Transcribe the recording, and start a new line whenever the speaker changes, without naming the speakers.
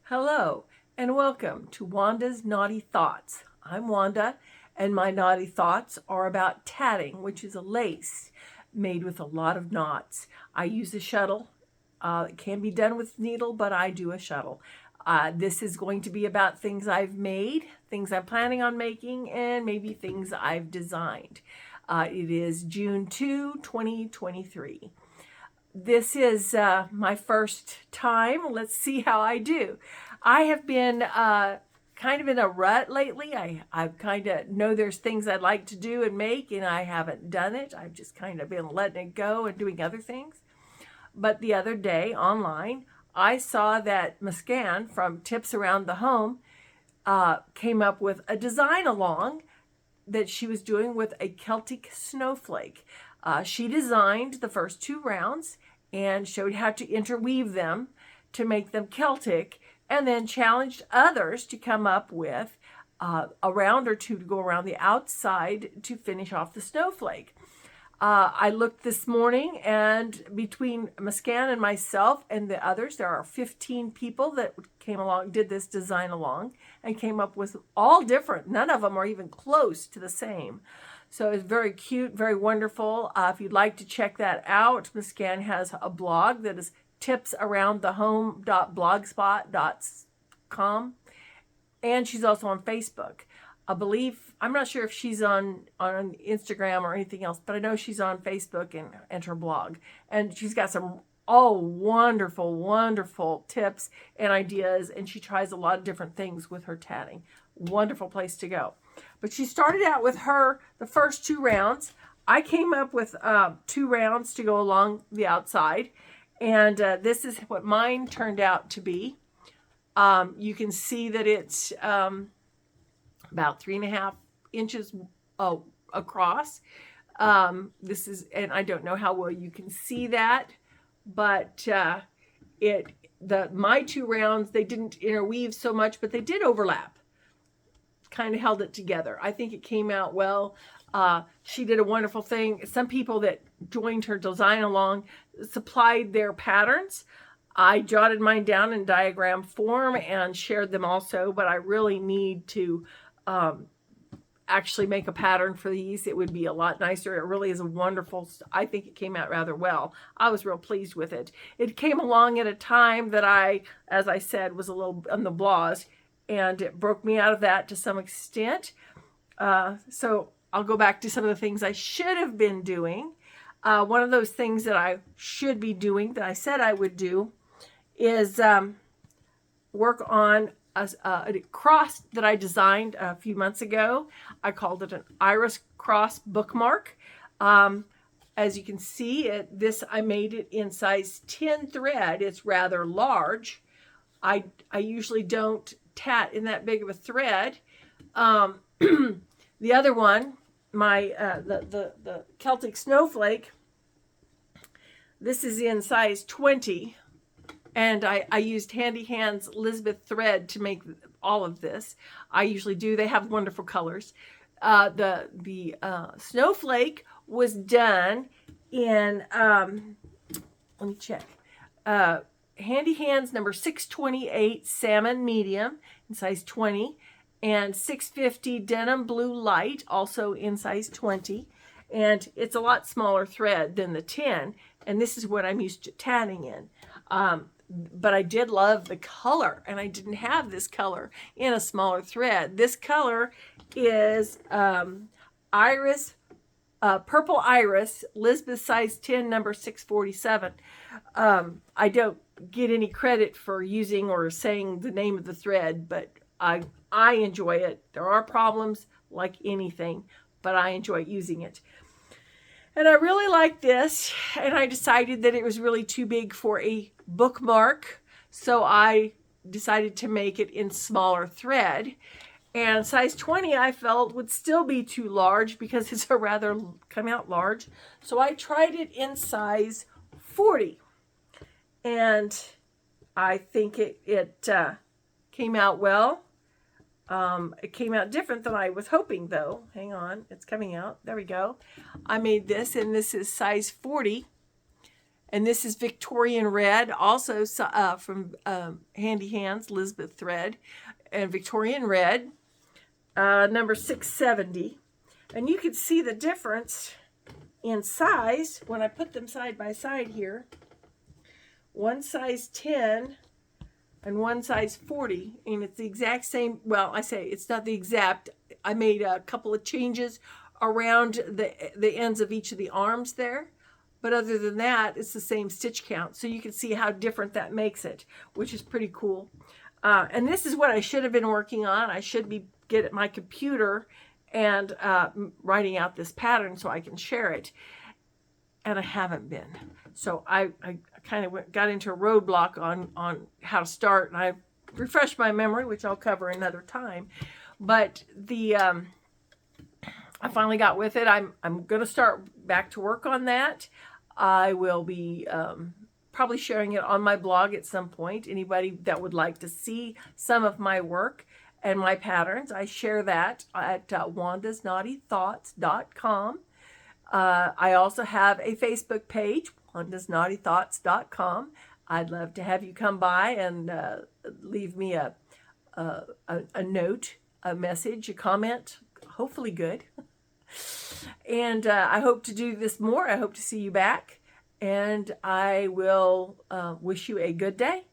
Hello and welcome to Wanda's Naughty Thoughts. I'm Wanda and my naughty thoughts are about tatting, which is a lace made with a lot of knots. I use a shuttle. It can be done with needle, but I do a shuttle. This is going to be about things I've made, things I'm planning on making, and maybe things I've designed. It is June 2, 2023. This is my first time. Let's see how I do. I have been kind of in a rut lately. I kind of know there's things I'd like to do and make, and I haven't done it. I've just kind of been letting it go and doing other things. But the other day online, I saw that Muskaan from Tips Around the Home came up with a design along that she was doing with a Celtic snowflake. She designed the first two rounds and showed how to interweave them to make them Celtic, and then challenged others to come up with a round or two to go around the outside to finish off the snowflake. I looked this morning, and between Muskaan and myself and the others, there are 15 people that came along, did this design along, and came up with all different. None of them are even close to the same. So it's very cute, very wonderful. If you'd like to check that out, Muskaan has a blog that is tipsaroundthehome.blogspot.com. And she's also on Facebook. I'm not sure if she's on Instagram or anything else, but I know she's on Facebook and her blog. And she's got some wonderful, wonderful tips and ideas. And she tries a lot of different things with her tatting. Wonderful place to go. But she started out with the first two rounds. I came up with 2 rounds to go along the outside. And this is what mine turned out to be. You can see that it's about 3.5 inches across. And I don't know how well you can see that, but my 2 rounds, they didn't interweave so much, but they did overlap. Kind of held it together. I think it came out well. She did a wonderful thing. Some people that joined her design along supplied their patterns. I jotted mine down in diagram form and shared them also, but I really need to actually make a pattern for these. It would be a lot nicer. It really is a wonderful, I think it came out rather well. I was real pleased with it. It came along at a time that as I said, was a little on the blahs, and it broke me out of that to some extent. So I'll go back to some of the things I should have been doing. One of those things that I should be doing that I said I would do is work on a cross that I designed a few months ago. I called it an iris cross bookmark. As you can see, I made it in size 10 thread. It's rather large. I usually don't tat in that big of a thread. The other one, the Celtic Snowflake, this is in size 20, and I used Handy Hands Elizabeth thread to make all of this. I usually do. They have wonderful colors. The snowflake was done in let me check. Handy Hands number 628 salmon medium in size 20, and 650 denim blue light also in size 20, and it's a lot smaller thread than the 10, and this is what I'm used to tatting in. But I did love the color, and I didn't have this color in a smaller thread. This color is purple iris, Elizabeth size 10 number 647. I don't get any credit for using or saying the name of the thread, but I enjoy it. There are problems like anything, but I enjoy using it. And I really like this, and I decided that it was really too big for a bookmark, so I decided to make it in smaller thread. And size 20 I felt would still be too large because it's a rather come out large. So I tried it in size 40. And I think it came out well. It came out different than I was hoping, though. Hang on, it's coming out. There we go. I made this, and this is size 40. And this is Victorian Red, also from Handy Hands, Elizabeth Thread, and Victorian Red, number 670. And you can see the difference in size when I put them side by side here. One size 10 and one size 40, and it's the exact same. Well, I say it's not the exact. I made a couple of changes around the ends of each of the arms there, but other than that, it's the same stitch count. So you can see how different that makes it, which is pretty cool. And this is what I should have been working on. I should be get at my computer and writing out this pattern so I can share it, and I haven't been. So I kind of got into a roadblock on how to start, and I refreshed my memory, which I'll cover another time. But I finally got with it. I'm going to start back to work on that. I will be probably sharing it on my blog at some point. Anybody that would like to see some of my work and my patterns, I share that at wandasnaughtythoughts.com. I also have a Facebook page, wandasnaughtythoughts.com. I'd love to have you come by and leave me a note, a message, a comment, hopefully good. And I hope to do this more. I hope to see you back. And I will wish you a good day